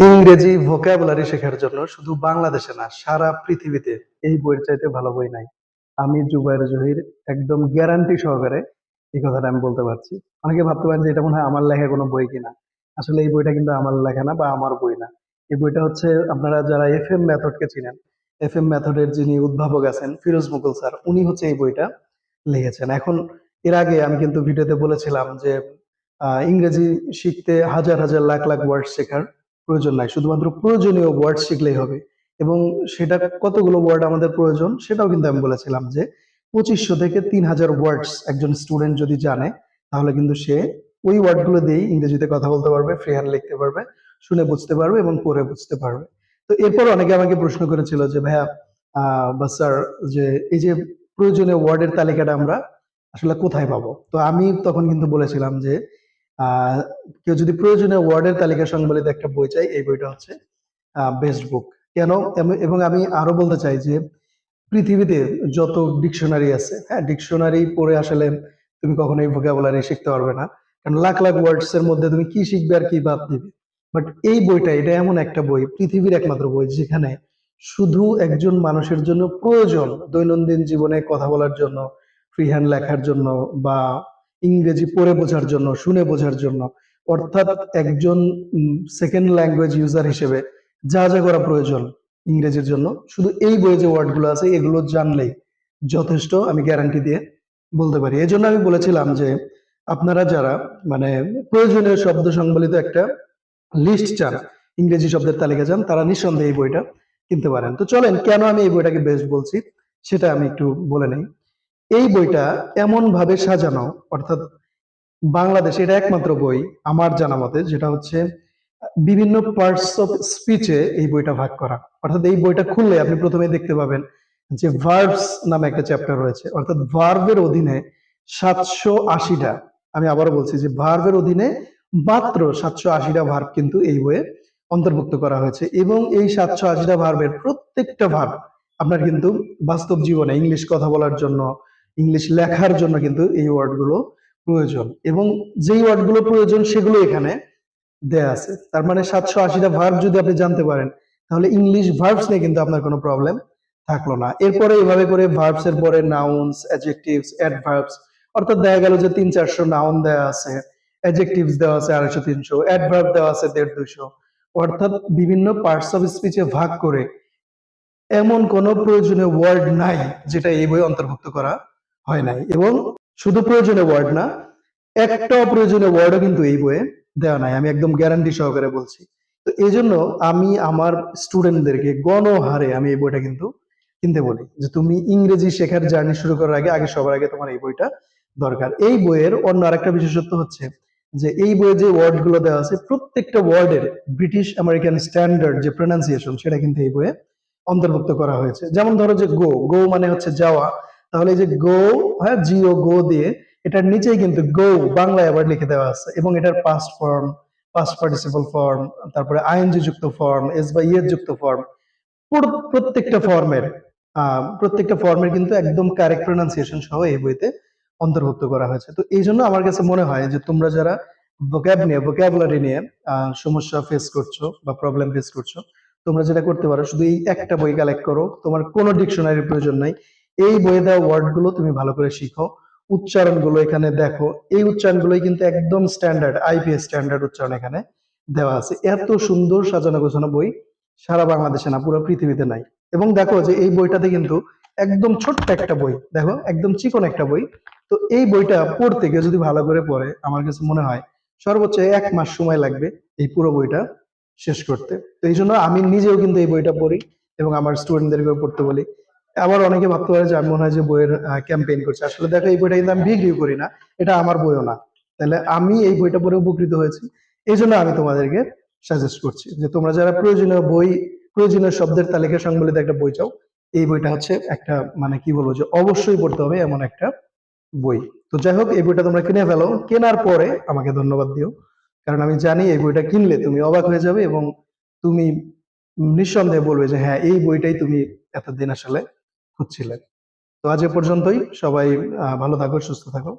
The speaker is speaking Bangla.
ইংরেজি ভোকাবুলারি শেখার জন্য শুধু বাংলাদেশে না, সারা পৃথিবীতে এই বইয়ের চাইতে ভালো বই নাই। আমি জুবায়ের জহির একদম গ্যারান্টি সহকারে এই কথাটা আমি বলতে পারছি। অনেকে ভাবতে পারেন যে এটা মনে হয় আমার লেখা কোনো বই কিনা। আসলে এই বইটা কিন্তু আমার লেখা না বা আমার বই না। এই বইটা হচ্ছে, আপনারা যারা এফএম মেথডকে চিনেন, এফএম মেথডের যিনি উদ্ভাবক আছেন ফিরোজ মুকুল স্যার, উনি হচ্ছে এই বইটা লিখেছেন। এখন এর আগে আমি কিন্তু ভিডিওতে বলেছিলাম যে ইংরেজি শিখতে হাজার হাজার লাখ লাখ ওয়ার্ড শেখার প্রয়োজন নাই, শুধুমাত্র প্রয়োজনীয় ওয়ার্ড শিখলেই হবে। এবং সেটা কতগুলো ওয়ার্ড আমাদের প্রয়োজন সেটাও কিন্তু আমি বলেছিলাম যে 2500 থেকে 3000 ওয়ার্ডস একজন স্টুডেন্ট যদি জানে, তাহলে কিন্তু সে ওই ওয়ার্ডগুলো দিয়েই ইংরেজিতে কথা বলতে পারবে, ফ্রি হ্যান্ড লিখতে পারবে, শুনে বুঝতে পারবে এবং পড়ে বুঝতে পারবে। তো এরপর অনেকে আমাকে প্রশ্ন করেছিল যে ভাইয়া বা স্যার, যে এই যে প্রয়োজনীয় ওয়ার্ডের তালিকাটা আমরা আসলে কোথায় পাবো? তো আমি তখন কিন্তু বলেছিলাম যে আহ কেউ যদি প্রয়োজনীয় ওয়ার্ডের তালিকা সংবলিত একটা বই চাই, এই বইটা হচ্ছে বেস্ট বুক। কেন? এবং আমি আরো বলতে চাই যে পৃথিবীতে যত ডিকশনারি আছে, হ্যাঁ, ডিকশনারি পড়ে আসলে তুমি কখনোই ভোকাবুলারি শিখতে পারবে না। কারণ লাখ লাখ ওয়ার্ডস এর মধ্যে তুমি কি শিখবে আর কি বাদ দিবে। বাট এই বইটা, এটা এমন একটা বই, পৃথিবীর একমাত্র বই যেখানে শুধু একজন মানুষের জন্য প্রয়োজন দৈনন্দিন জীবনে কথা বলার জন্য, ফ্রি হ্যান্ড লেখার জন্য, বা ইংরেজি পড়ে বোঝার জন্য, শুনে বোঝার জন্য, অর্থাৎ একজন সেকেন্ড ল্যাঙ্গুয়েজ ইউজার হিসেবে যা যা করা প্রয়োজন ইংরেজির জন্য, শুধু এই বইয়ে যে ওয়ার্ডগুলো আছে এগুলো জানলেই যথেষ্ট, আমি গ্যারান্টি দিয়ে বলতে পারি। এই জন্য আমি বলেছিলাম যে আপনারা যারা মানে প্রয়োজনীয় শব্দ সংবলিত একটা লিস্ট চান, ইংরেজি শব্দের তালিকা চান, তারা নিঃসন্দেহে এই বইটা কিনতে পারেন। তো চলেন, কেন আমি এই বইটাকে বেস্ট বলছি সেটা আমি একটু বলে নেই। এই বইটা এমন ভাবে সাজানো, অর্থাৎ বাংলাদেশে এটা একমাত্র বই আমার জানা মতে যেটা হচ্ছে বিভিন্ন পার্টস অফ স্পিচে এই বইটা ভাগ করা। অর্থাৎ এই বইটা খুললে আপনি প্রথমেই দেখতে পাবেন যে ভার্বস নামে একটা চ্যাপ্টার রয়েছে, অর্থাৎ ভার্বের অধীনে 780টা, আমি আবারও বলছি যে ভার্বের অধীনে মাত্র 780টা ভার্ব কিন্তু এই বইয়ে অন্তর্ভুক্ত করা হয়েছে। এবং এই 780টা ভার্বের প্রত্যেকটা ভার্ব আপনার কিন্তু বাস্তব জীবনে ইংলিশ কথা বলার জন্য, ইংলিশ লেখার জন্য কিন্তু এই ওয়ার্ডগুলো প্রয়োজন। এবং যেই ওয়ার্ডগুলো প্রয়োজন সেগুলো এখানে দেয়া আছে। তার মানে 780টা ভার্ব যদি আপনি জানতে পারেন, তাহলে ইংলিশ ভার্বস নিয়ে কিন্তু আপনার কোনো প্রবলেম থাকলো না। এরপরে এইভাবে করে ভার্বস এর পরে নাউন্স, অ্যাডজেক্টিভস, অ্যাডভার্বস, অর্থাৎ দেখা গেল যে 300-400 নাউন দেওয়া আছে, অ্যাডজেক্টিভস দেওয়া আছে 250-300, অ্যাডভার্ব দেওয়া আছে 150-200। অর্থাৎ বিভিন্ন পার্টস অফ স্পিচে ভাগ করে এমন কোনো প্রয়োজনীয় ওয়ার্ড নাই যেটা এই বই অন্তর্ভুক্ত করা হয় নাই। এবং শুধু প্রয়োজনীয় ওয়ার্ড না, একটা অপ্রয়োজনীয় ওয়ার্ডও কিন্তু এই বইয়ে দেওয়া নাই, আমি একদম গ্যারান্টি সহকারে বলছি। তো এই জন্য আমি আমার স্টুডেন্টদেরকে গণহারে আমি এই বইটা কিন্তু কিনতে বলি যে তুমি ইংরেজি শেখার জার্নি শুরু করার আগে, সবার আগে তোমার এই বইটা দরকার। এই বইয়ের অন্য আরেকটা বিশেষত্ব হচ্ছে যে এই বইয়ে যে ওয়ার্ড গুলো দেওয়া আছে প্রত্যেকটা ওয়ার্ডের ব্রিটিশ আমেরিকান স্ট্যান্ডার্ড যে প্রনাউন্সিয়েশন সেটা কিন্তু এই বইয়ে অন্তর্ভুক্ত করা হয়েছে। যেমন ধরো যে গো, গো মানে হচ্ছে যাওয়া, তাহলে এই যে গো, হ্যাঁ, জিও গো দিয়ে এটার নিচেই কিন্তু গো বাংলায় আবার লিখে দেওয়া আছে। এবং এটার past form, past participle form, তারপরে আইএনজি যুক্ত ফর্ম, এস বা ইয়ের যুক্ত ফর্ম, প্রত্যেকটা ফর্মের কিন্তু একদম কারেক্ট প্রনাউন্সিয়েশন সহ এই বইতে অন্তর্ভুক্ত করা হয়েছে। তো এই জন্য আমার কাছে মনে হয় যে তোমরা যারা ভোকাবুলারি নিয়ে সমস্যা ফেস করছো বা প্রবলেম ফেস করছো, তোমরা যেটা করতে পারো, শুধু এই একটা বই কালেক্ট করো, তোমার কোনো ডিকশনারির প্রয়োজন নাই। এই বইয়ে দেওয়া ওয়ার্ড গুলো তুমি ভালো করে শিখো, উচ্চারণ গুলো এখানে দেখো, এই উচ্চারণ গুলোই কিন্তু একদম স্ট্যান্ডার্ড, আইপিএস স্ট্যান্ডার্ড উচ্চারণ এখানে দেওয়া আছে। এত সুন্দর সাজানো গোছানো বই সারা বাংলাদেশে না, পুরো পৃথিবীতে নাই। এবং দেখো যে এই বইটাতে কিন্তু একদম ছোট্ট একটা বই, দেখো একদম চিকন একটা বই। তো এই বইটা পড়তে গিয়ে যদি ভালো করে পড়ে, আমার কাছে মনে হয় সর্বোচ্চ 1 মাস সময় লাগবে এই পুরো বইটা শেষ করতে। তো এই জন্য আমি নিজেও কিন্তু এই বইটা পড়ি এবং আমার স্টুডেন্টদেরকেও পড়তে বলি। আবার অনেকে ভাবতে পারে যে আমি মনে হয় যে বইয়ের ক্যাম্পেইন করছি। আসলে দেখো এই বইটা কিন্তু আমি বিক্রি করি না, এটা আমার বইও না। তাহলে আমি এই বইটা পড়ে উপকৃত হয়েছি, এই জন্য আমি তোমাদেরকে সাজেস্ট করছি যে তোমরা যারা প্রয়োজনীয় বই, প্রয়োজনীয় শব্দের তালিকা সংবলিত একটা বই চাও, এই বইটা হচ্ছে একটা, মানে কি বলবো, যে অবশ্যই পড়তে হবে এমন একটা বই। তো যাই হোক, এই বইটা তোমরা কিনে ফেলো, কেনার পরে আমাকে ধন্যবাদ দিও, কারণ আমি জানি এই বইটা কিনলে তুমি অবাক হয়ে যাবে এবং তুমি নিঃসন্দেহে বলবে যে হ্যাঁ, এই বইটাই তুমি এতদিন আসলে খুঁজছিলে। তো আজ এ পর্যন্তই, সবাই ভালো থাকো, সুস্থ থাকো।